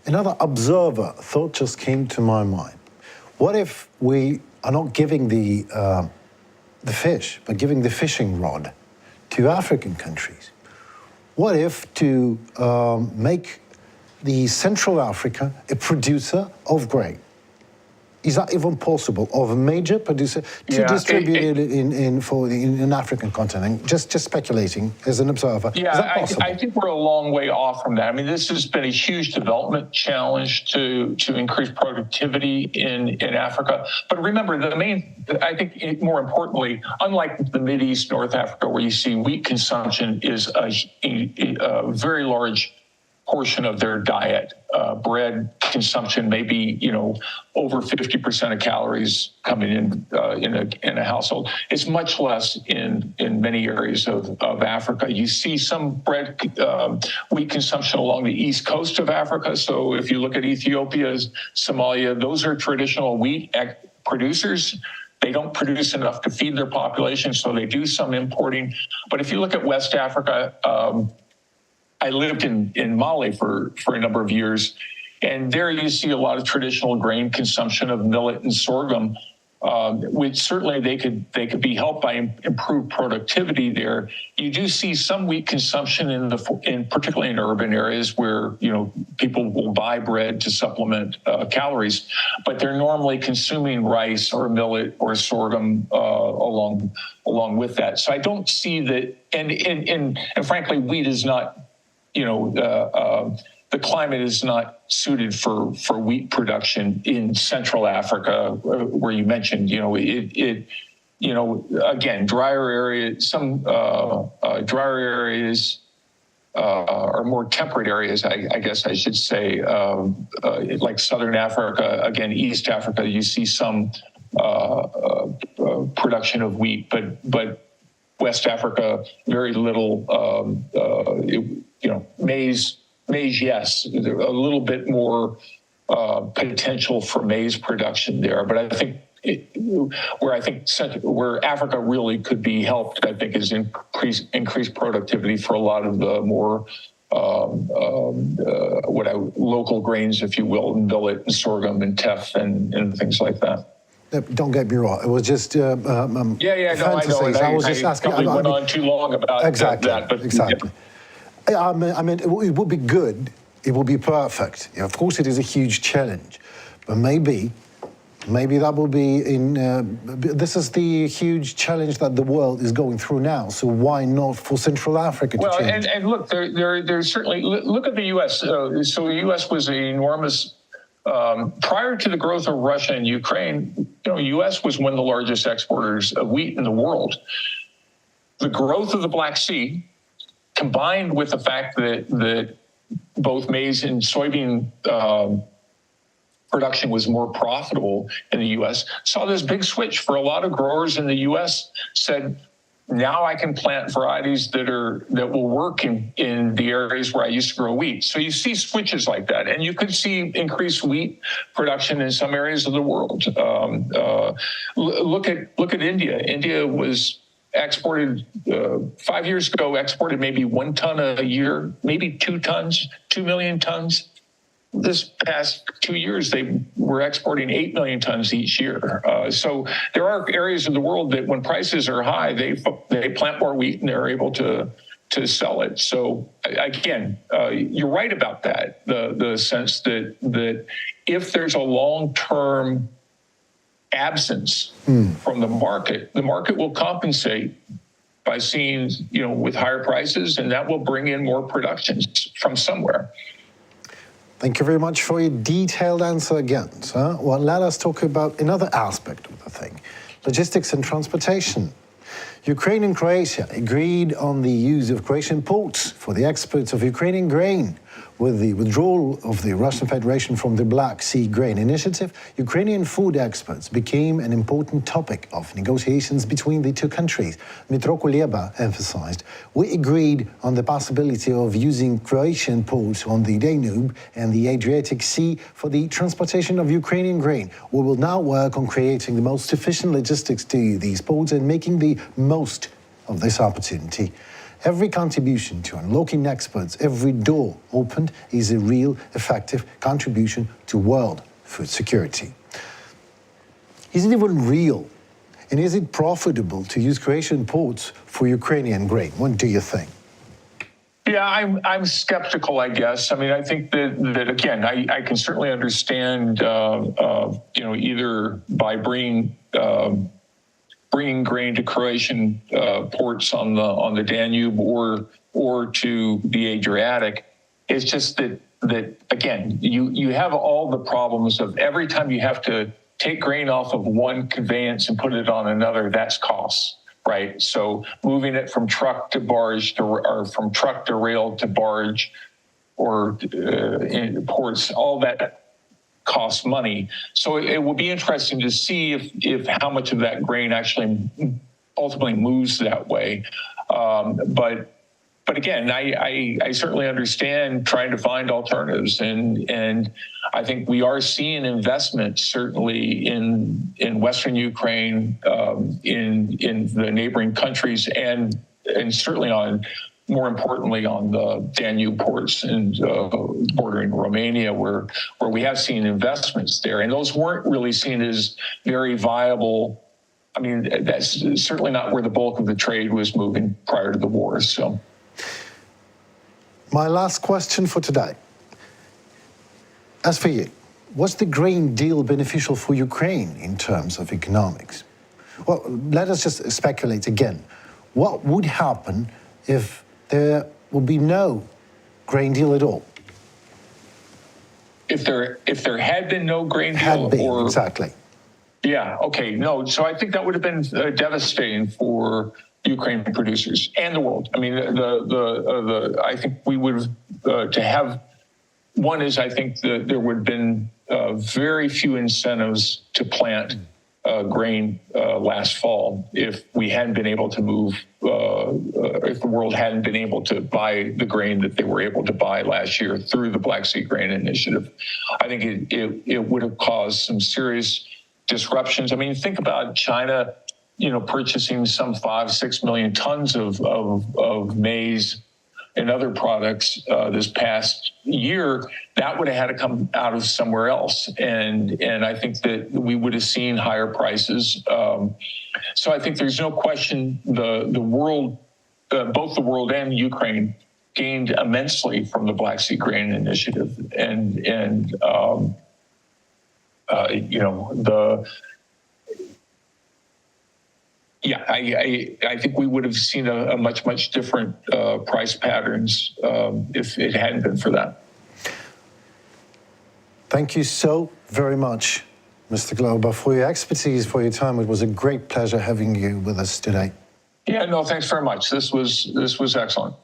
Another observer thought just came to my mind. What if we are not giving the fish, but giving the fishing rod to African countries? What if to make the Central Africa a producer of grain? Is that even possible, of a major producer to distribute it in an African continent? Just speculating as an observer. Yeah, is that possible? I think we're a long way off from that. I mean, this has been a huge development challenge to increase productivity in Africa. But remember, I think more importantly, unlike the Mideast, North Africa, where you see wheat consumption is a very large portion of their diet. Bread consumption may be, over 50% of calories coming in a household. It's much less in many areas of Africa. You see some bread, wheat consumption along the east coast of Africa. So if you look at Ethiopia, Somalia, those are traditional wheat producers. They don't produce enough to feed their population, so they do some importing. But if you look at West Africa, I lived in Mali for a number of years, and there you see a lot of traditional grain consumption of millet and sorghum, which certainly they could be helped by improved productivity there. You do see some wheat consumption particularly in urban areas where people will buy bread to supplement calories, but they're normally consuming rice or millet or sorghum along with that. So I don't see that, and frankly, wheat is not. The climate is not suited for wheat production in Central Africa, where you mentioned, again, drier areas, some drier areas, or more temperate areas, I guess I should say, like Southern Africa, again, East Africa, you see some production of wheat, but West Africa, very little, maize, yes, a little bit more potential for maize production there. But I think where Africa really could be helped, I think, is increased productivity for a lot of the more local grains, if you will, millet and sorghum and teff and things like that. Don't get me wrong. It was just I know. I was just asking. I went on too long about that. But exactly. Yeah. I mean, it would be good. It would be perfect. Of course, it is a huge challenge, but maybe that will be this is the huge challenge that the world is going through now. So why not for Central Africa to change? And look, there's certainly look at the U.S. So the U.S. was an enormous. Prior to the growth of Russia and Ukraine, U.S. was one of the largest exporters of wheat in the world. The growth of the Black Sea, combined with the fact that both maize and soybean production was more profitable in the U.S., saw this big switch for a lot of growers in the U.S. said, now I can plant varieties that will work in the areas where I used to grow wheat. So you see switches like that, and you could see increased wheat production in some areas of the world. Look at India. India was exported 5 years ago. Exported maybe 1 ton a year, maybe 2 tons, 2 million tons. This past 2 years, they were exporting 8 million tons each year. So there are areas of the world that when prices are high, they plant more wheat and they're able to sell it. So again, you're right about that. The sense that if there's a long-term absence from the market will compensate by seeing, with higher prices, and that will bring in more production from somewhere. Thank you very much for your detailed answer again, sir. Well, let us talk about another aspect of the thing, logistics and transportation. Ukraine and Croatia agreed on the use of Croatian ports for the exports of Ukrainian grain. With the withdrawal of the Russian Federation from the Black Sea Grain Initiative, Ukrainian food exports became an important topic of negotiations between the two countries. Joe Glauber emphasized, we agreed on the possibility of using Croatian ports on the Danube and the Adriatic Sea for the transportation of Ukrainian grain. We will now work on creating the most efficient logistics to these ports and making the most of this opportunity. Every contribution to unlocking exports, every door opened is a real, effective contribution to world food security. Is it even real? And is it profitable to use Croatian ports for Ukrainian grain? What do you think? Yeah, I'm skeptical, I guess. I mean, I think that again, I can certainly understand, either by bringing grain to Croatian ports on the Danube or to the Adriatic. It's just that again, you have all the problems of every time you have to take grain off of one conveyance and put it on another, that's costs, right? So moving it from truck to barge or from truck to rail to barge or in ports, all that costs money. So it will be interesting to see if how much of that grain actually ultimately moves that way. But again, I certainly understand trying to find alternatives, and I think we are seeing investment certainly in Western Ukraine, in the neighboring countries, and certainly more importantly on the Danube ports and bordering Romania, where we have seen investments there, and those weren't really seen as very viable. I mean, that's certainly not where the bulk of the trade was moving prior to the war. So. My last question for today. As for you, was the grain deal beneficial for Ukraine in terms of economics? Well, let us just speculate again. What would happen if there would be no grain deal at all? If there had been no grain deal, exactly. Yeah. Okay. No. So I think that would have been devastating for Ukraine producers and the world. I mean, I think we would to have one is I think that there would have been very few incentives to plant grain last fall if we hadn't been able to move, if the world hadn't been able to buy the grain that they were able to buy last year through the Black Sea Grain Initiative. I think it would have caused some serious disruptions. I mean, think about China, purchasing some 5-6 million tons of maize and other products this past year. That would have had to come out of somewhere else, and I think that we would have seen higher prices. So I think there's no question the world, both the world and Ukraine, gained immensely from the Black Sea Grain Initiative, and Yeah, I think we would have seen a much different price patterns if it hadn't been for that. Thank you so very much, Mr. Glauber, for your expertise, for your time. It was a great pleasure having you with us today. Yeah, no, thanks very much. This was excellent.